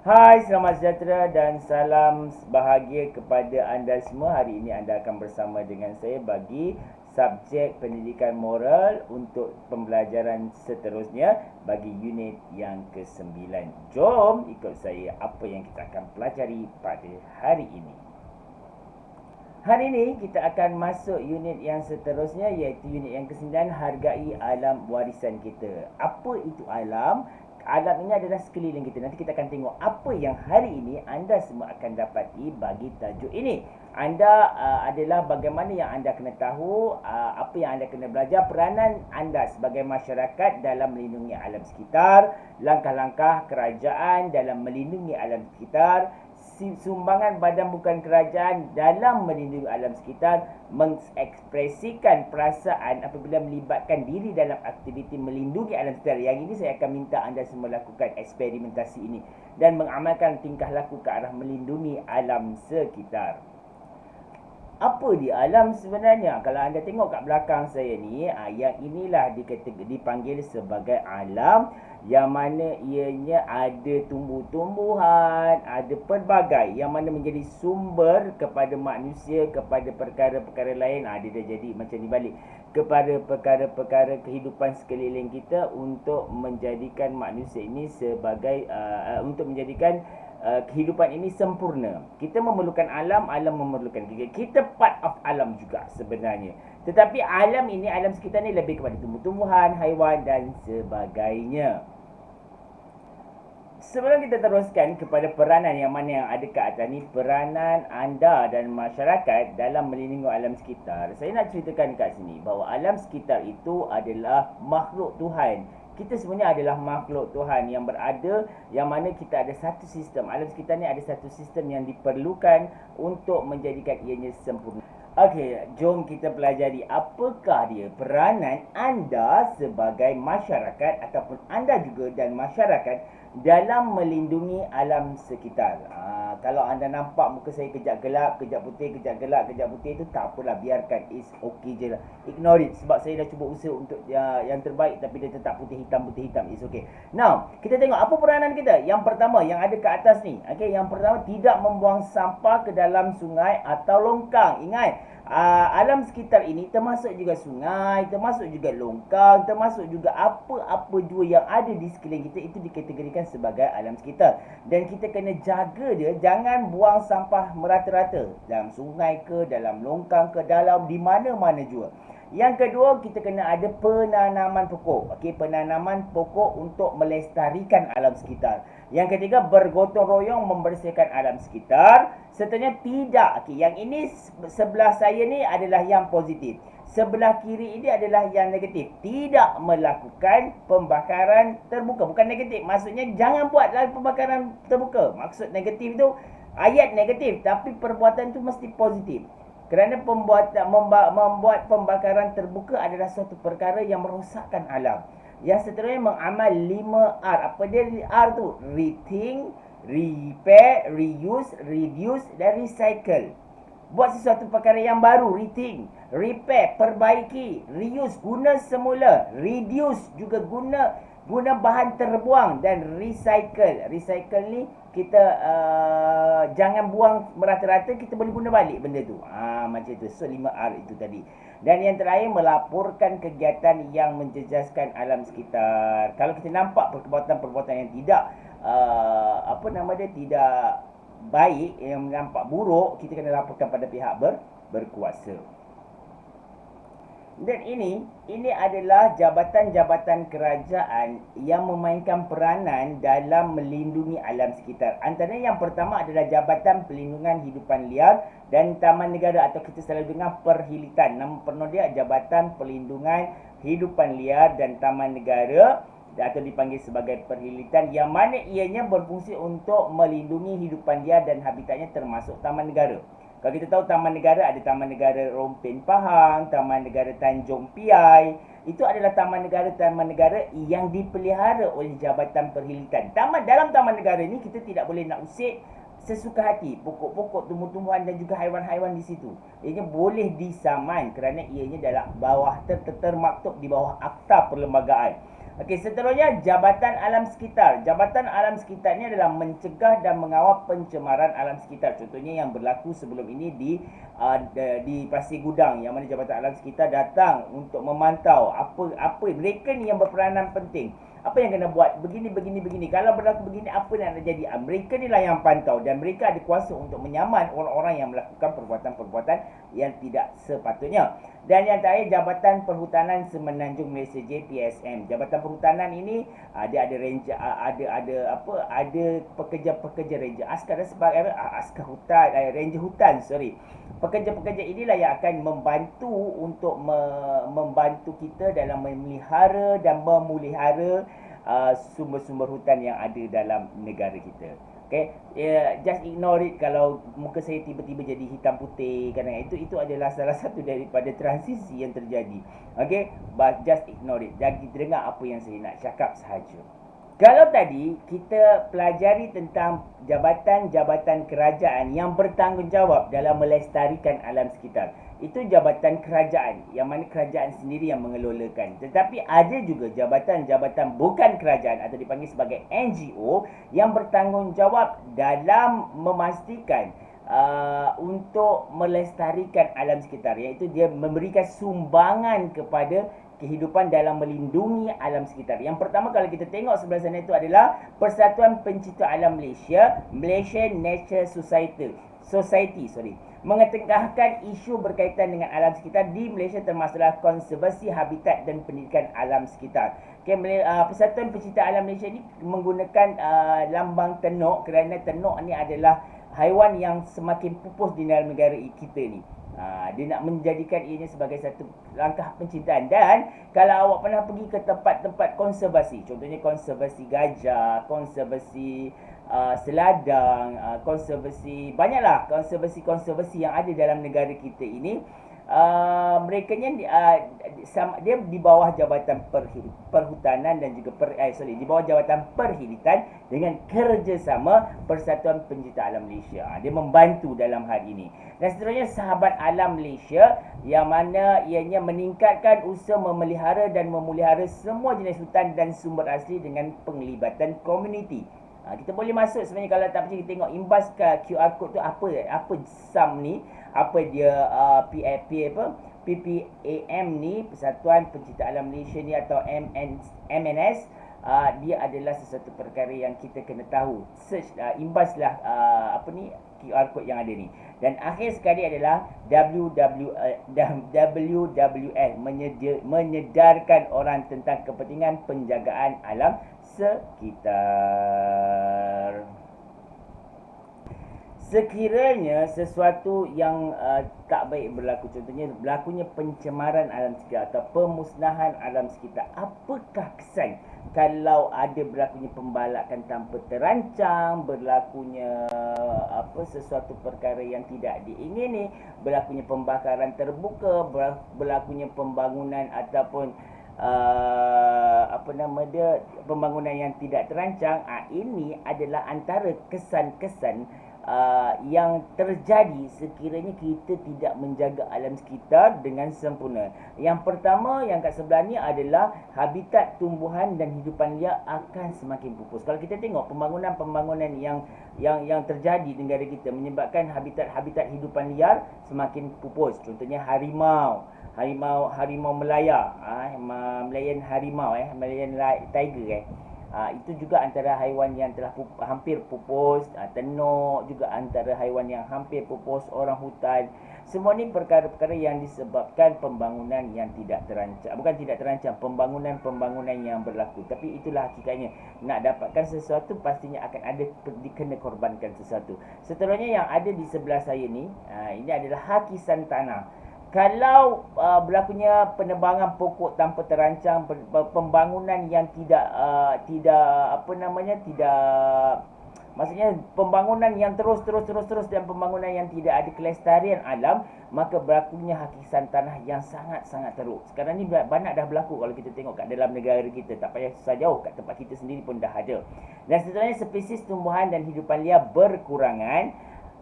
Hai, selamat sejahtera dan salam bahagia kepada anda semua. Hari ini anda akan bersama dengan saya bagi subjek pendidikan moral untuk pembelajaran seterusnya bagi unit yang ke-9. Jom ikut saya apa yang kita akan pelajari pada hari ini. Hari ini kita akan masuk unit yang seterusnya iaitu unit yang ke-9, hargai alam warisan kita. Apa itu alam? Alam ini adalah sekeliling kita. Nanti kita akan tengok apa yang hari ini anda semua akan dapati bagi tajuk ini. Anda adalah bagaimana yang anda kena tahu, apa yang anda kena belajar, peranan anda sebagai masyarakat dalam melindungi alam sekitar, langkah-langkah kerajaan dalam melindungi alam sekitar, sumbangan badan bukan kerajaan dalam melindungi alam sekitar, mengekspresikan perasaan apabila melibatkan diri dalam aktiviti melindungi alam sekitar. Yang ini saya akan minta anda semua lakukan eksperimentasi ini dan mengamalkan tingkah laku ke arah melindungi alam sekitar. Apa dia alam sebenarnya? Kalau anda tengok kat belakang saya ni, yang inilah dipanggil sebagai alam, yang mana ianya ada tumbuh-tumbuhan, ada pelbagai yang mana menjadi sumber kepada manusia, kepada perkara-perkara lain. Dia dah jadi macam ni balik, kepada perkara-perkara kehidupan sekeliling kita, untuk menjadikan manusia ini sebagai untuk menjadikan kehidupan ini sempurna. Kita memerlukan alam, alam memerlukan kita. Kita part of alam juga sebenarnya. Tetapi alam ini, alam sekitar ni lebih kepada tumbuh-tumbuhan, haiwan dan sebagainya. Sebelum kita teruskan kepada peranan yang mana yang ada kat atas ni, peranan anda dan masyarakat dalam melindungi alam sekitar, saya nak ceritakan kat sini bahawa alam sekitar itu adalah makhluk Tuhan. Kita sebenarnya adalah makhluk Tuhan yang berada, yang mana kita ada satu sistem. Alam sekitar ni ada satu sistem yang diperlukan untuk menjadikan ianya sempurna. Okey, jom kita pelajari apakah dia peranan anda sebagai masyarakat ataupun anda juga dan masyarakat dalam melindungi alam sekitar. Kalau anda nampak muka saya kejap gelap, kejap putih, kejap gelap, kejap putih, itu tak apalah, biarkan. It's okay je lah. Ignore it, sebab saya dah cuba usaha untuk yang terbaik, tapi dia tetap putih hitam. It's okay. Now, kita tengok apa peranan kita. Yang pertama yang ada ke atas ni. Okay, yang pertama, tidak membuang sampah ke dalam sungai atau longkang. Ingat, alam sekitar ini termasuk juga sungai, termasuk juga longkang, termasuk juga apa-apa jua yang ada di sekeliling kita, itu dikategorikan sebagai alam sekitar. Dan kita kena jaga dia, jangan buang sampah merata-rata dalam sungai ke, dalam longkang ke, dalam di mana-mana jua. Yang kedua, kita kena ada penanaman pokok. Okey, penanaman pokok untuk melestarikan alam sekitar. Yang ketiga, bergotong royong membersihkan alam sekitar. Sertanya tidak. Okey, yang ini sebelah saya ni adalah yang positif. Sebelah kiri ini adalah yang negatif. Tidak melakukan pembakaran terbuka. Bukan negatif. Maksudnya jangan buatlah pembakaran terbuka. Maksud negatif tu ayat negatif, tapi perbuatan tu mesti positif. Kerana membuat pembakaran terbuka adalah suatu perkara yang merosakkan alam. Yang seterusnya, mengamal 5R. Apa dia R tu? Rethink, repair, reuse, reduce dan recycle. Buat sesuatu perkara yang baru, rethink. Repair, perbaiki. Reuse, guna semula. Reduce, juga guna bahan terbuang. Dan recycle. Recycle ni kita jangan buang merata-rata, kita boleh guna balik benda tu. Macam tu. So 5R itu tadi. Dan yang terakhir, melaporkan kegiatan yang menjejaskan alam sekitar. Kalau kita nampak perbuatan-perbuatan yang tidak tidak baik, yang nampak buruk, kita kena laporkan pada pihak berkuasa. Dan ini adalah jabatan-jabatan kerajaan yang memainkan peranan dalam melindungi alam sekitar. Antaranya yang pertama adalah Jabatan Pelindungan Hidupan Liar dan Taman Negara, atau kita selalu dengar Perhilitan. Nama penuh dia Jabatan Pelindungan Hidupan Liar dan Taman Negara, atau dipanggil sebagai Perhilitan, yang mana ianya berfungsi untuk melindungi hidupan liar dan habitatnya, termasuk taman negara. Kalau kita tahu Taman Negara, ada Taman Negara Rompin Pahang, Taman Negara Tanjung Piai. Itu adalah taman negara yang dipelihara oleh Jabatan Perhilitan. Dalam Taman Negara ini kita tidak boleh nak usik sesuka hati pokok-pokok, tumbuh-tumbuhan dan juga haiwan-haiwan di situ. Ianya boleh disaman kerana ianya dalam bawah termaktub di bawah Akta Perlembagaan. Okey, seterusnya Jabatan Alam Sekitar. Jabatan Alam Sekitar ini adalah mencegah dan mengawal pencemaran alam sekitar. Contohnya yang berlaku sebelum ini di Pasir Gudang, yang mana Jabatan Alam Sekitar datang untuk memantau apa mereka ni yang berperanan penting. Apa yang kena buat? Begini. Kalau berlaku begini, apa yang nak jadi? Mereka ni lah yang pantau dan mereka ada kuasa untuk menyaman orang-orang yang melakukan perbuatan-perbuatan yang tidak sepatutnya. Dan yang terakhir, Jabatan Perhutanan Semenanjung Malaysia JPSM. Jabatan Perhutanan ini ada ranger, ada pekerja-pekerja ranger askar dan sebagai askar hutan, ranger hutan, Pekerja-pekerja inilah yang akan membantu untuk membantu kita dalam memelihara dan memulihara sumber-sumber hutan yang ada dalam negara kita. Okay, just ignore it kalau muka saya tiba-tiba jadi hitam putih kadang itu adalah salah satu daripada transisi yang terjadi. Okay, but just ignore it. Jadi dengar apa yang saya nak cakap sahaja. Kalau tadi kita pelajari tentang jabatan-jabatan kerajaan yang bertanggungjawab dalam melestarikan alam sekitar. Itu jabatan kerajaan, yang mana kerajaan sendiri yang mengelolakan. Tetapi ada juga jabatan-jabatan bukan kerajaan atau dipanggil sebagai NGO yang bertanggungjawab dalam memastikan untuk melestarikan alam sekitar, iaitu dia memberikan sumbangan kepada kehidupan dalam melindungi alam sekitar. Yang pertama, kalau kita tengok sebelah sana itu adalah Persatuan Pencipta Alam Malaysia, Malaysian Nature Society, mengetengahkan isu berkaitan dengan alam sekitar di Malaysia termasuklah konservasi habitat dan pendidikan alam sekitar. Okay, Persatuan Pencipta Alam Malaysia ini menggunakan lambang tenuk kerana tenuk ni adalah haiwan yang semakin pupus di dalam negara kita ni. Dia nak menjadikan ianya sebagai satu langkah pencintaan. Dan kalau awak pernah pergi ke tempat-tempat konservasi, contohnya konservasi gajah, konservasi seladang, konservasi, banyaklah konservasi yang ada dalam negara kita ini. Mereka dia di bawah Jabatan Perhutanan dan juga di bawah Jabatan Perhilitan dengan kerjasama Persatuan Pencipta Alam Malaysia. Dia membantu dalam hal ini. Dan seterusnya Sahabat Alam Malaysia, yang mana ianya meningkatkan usaha memelihara dan memulihara semua jenis hutan dan sumber asli dengan penglibatan komuniti. Kita boleh masuk sebenarnya, kalau tak percaya kita tengok imbas ke QR code tu apa SAM ni, apa dia PPAM ni, Persatuan Pencipta Alam Malaysia ni atau MNS, dia adalah sesuatu perkara yang kita kena tahu. Search imbaslah QR code yang ada ni. Dan akhir sekali adalah WWF menyedarkan orang tentang kepentingan penjagaan alam sekitar. Sekiranya sesuatu yang tak baik berlaku, contohnya berlakunya pencemaran alam sekitar atau pemusnahan alam sekitar, apakah kesan kalau ada berlakunya pembalakan tanpa terancang, berlakunya sesuatu perkara yang tidak diingini, berlakunya pembakaran terbuka, berlakunya pembangunan ataupun pembangunan yang tidak terancang. Ini adalah antara kesan-kesan yang terjadi sekiranya kita tidak menjaga alam sekitar dengan sempurna. Yang pertama, yang kat sebelah ni adalah habitat tumbuhan dan hidupan liar akan semakin pupus. Kalau kita tengok pembangunan yang terjadi di negara kita menyebabkan habitat hidupan liar semakin pupus. Contohnya harimau Melaya, Malayan harimau, Malayan tiger, itu juga antara haiwan yang telah hampir pupus. Tenuk juga antara haiwan yang hampir pupus, orang hutan. Semua ni perkara-perkara yang disebabkan pembangunan yang tidak terancang. Bukan tidak terancang, pembangunan yang berlaku. Tapi itulah hakikatnya. Nak dapatkan sesuatu pastinya akan ada kena korbankan sesuatu. Seterusnya yang ada di sebelah saya ni, ini adalah hakisan tanah. Kalau berlakunya penebangan pokok tanpa terancang, pembangunan yang maksudnya pembangunan yang terus dan pembangunan yang tidak ada kelestarian alam, maka berlakunya hakisan tanah yang sangat-sangat teruk. Sekarang ni banyak dah berlaku kalau kita tengok kat dalam negara kita, tak payah susah jauh, kat tempat kita sendiri pun dah ada. Dan seterusnya spesies tumbuhan dan hidupan liar berkurangan,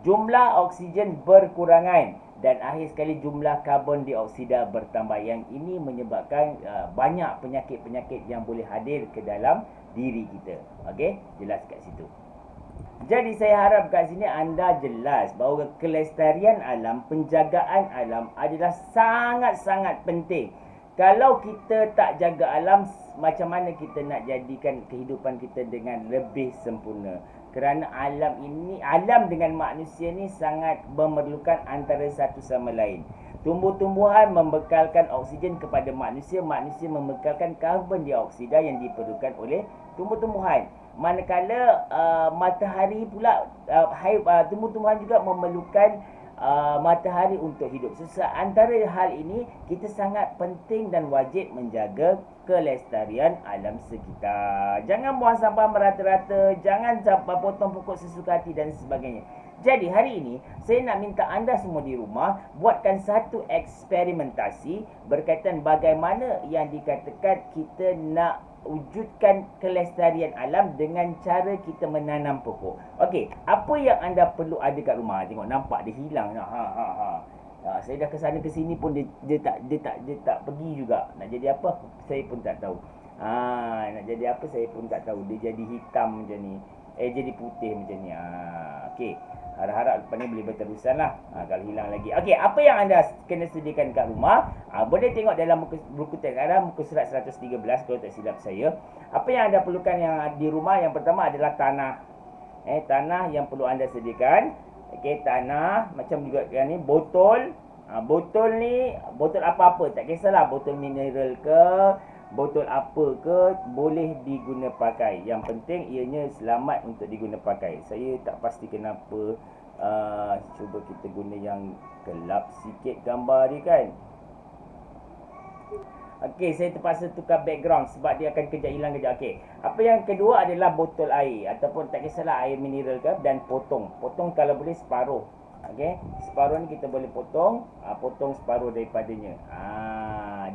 jumlah oksigen berkurangan. dan akhir sekali jumlah karbon dioksida bertambah. Yang ini menyebabkan banyak penyakit-penyakit yang boleh hadir ke dalam diri kita. Okey, jelas kat situ. Jadi saya harap kat sini anda jelas bahawa kelestarian alam, penjagaan alam adalah sangat-sangat penting. Kalau kita tak jaga alam, macam mana kita nak jadikan kehidupan kita dengan lebih sempurna? Kerana alam dengan manusia ni sangat memerlukan antara satu sama lain. Tumbuh-tumbuhan membekalkan oksigen kepada manusia, manusia membekalkan karbon dioksida yang diperlukan oleh tumbuh-tumbuhan. Manakala matahari pula, tumbuh-tumbuhan juga memerlukan matahari untuk hidup. Antara hal ini, kita sangat penting dan wajib menjaga kelestarian alam sekitar. Jangan buang sampah merata-rata, jangan potong pokok sesuka hati dan sebagainya. Jadi hari ini, saya nak minta anda semua di rumah buatkan satu eksperimentasi berkaitan bagaimana yang dikatakan kita nak wujudkan kelestarian alam dengan cara kita menanam pokok. Okey, apa yang anda perlu ada kat rumah? Tengok, nampak dia hilang. Saya dah kesana ke sini pun dia tak pergi juga. Nak jadi apa? Saya pun tak tahu. Nak jadi apa saya pun tak tahu. Dia jadi hitam macam ni. Jadi putih macam ni. Okey. Harap-harap lepas ni boleh berterusan lah. Kalau hilang lagi. Okey, apa yang anda kena sediakan kat rumah? Boleh tengok dalam buku teks anda, muka surat 113 kalau tak silap saya. Apa yang anda perlukan yang di rumah? Yang pertama adalah tanah. Tanah yang perlu anda sediakan. Okey, tanah. Macam juga yang ni, botol. Botol ni, botol apa-apa. Tak kisahlah, botol mineral ke, botol apa ke, boleh diguna pakai. Yang penting ianya selamat untuk diguna pakai. Saya tak pasti kenapa cuba kita guna yang gelap sikit gambar dia kan. Okey, saya terpaksa tukar background sebab dia akan kejap hilang kejap. Okey, apa yang kedua adalah botol air, ataupun tak kisahlah air mineral ke, dan potong. Potong kalau boleh separuh. Okey, separuh ni kita boleh potong, potong separuh daripadanya.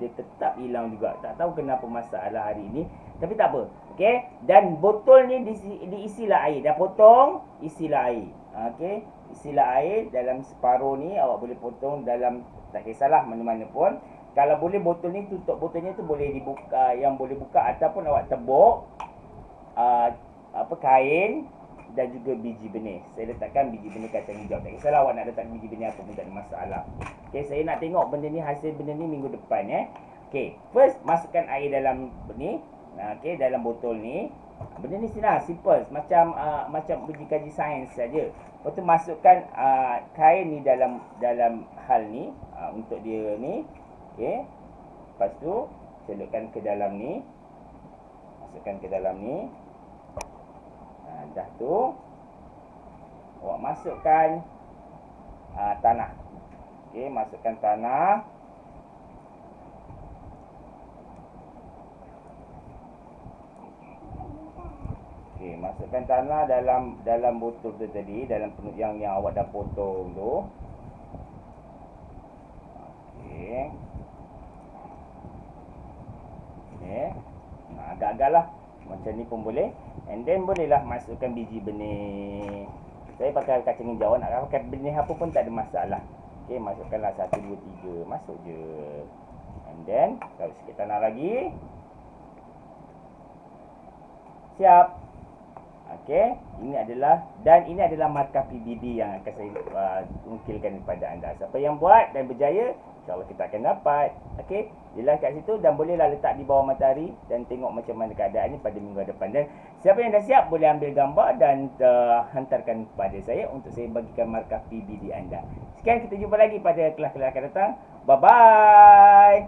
Dia tetap hilang juga. Tak tahu kenapa masalah hari ini, tapi tak apa. Okey, dan botol ni diisilah air. Dah potong, isilah air. Okey, isilah air dalam separuh ni. Awak boleh potong dalam, tak kisahlah mana-mana pun. Kalau boleh botol ni, tutup botolnya tu boleh dibuka, yang boleh buka, ataupun awak tebuk kain dan juga biji benih. Saya letakkan biji benih kacang hijau. Tak kisahlah awak nak letak biji benih apa pun, tak ada masalah. Okey, saya nak tengok benda ni, hasil benda ni minggu depan Okey, first masukkan air dalam ni. Okey, dalam botol ni. Benda ni senang, simple, macam uji kaji sains saja. Lepas tu masukkan kain ni dalam hal ni, untuk dia ni. Okey. Lepas tu celupkan ke dalam ni. Masukkan ke dalam ni. Dah tu awak masukkan tanah. Okey, masukkan tanah. Okey, masukkan tanah dalam botol tu tadi, dalam yang awak dah potong tu. Okey. Agak-agak lah. Macam ni pun boleh. And then bolehlah masukkan biji benih. Saya pakai kacang hijau. Nak pakai benih apa pun tak ada masalah. Okey, masukkanlah 1, 2, 3. Masuk je. And then taruh sikit tanah lagi. Siap. Okey, ini adalah markah PBB yang akan saya ungkilkan kepada anda. Siapa yang buat dan berjaya, InsyaAllah kita akan dapat. Okey, jelas kat situ, dan bolehlah letak di bawah matahari dan tengok macam mana keadaan ni pada minggu depan. Dan siapa yang dah siap boleh ambil gambar dan hantarkan kepada saya untuk saya bagikan markah PBB anda. Sekian, kita jumpa lagi pada kelas-kelas akan datang. Bye bye.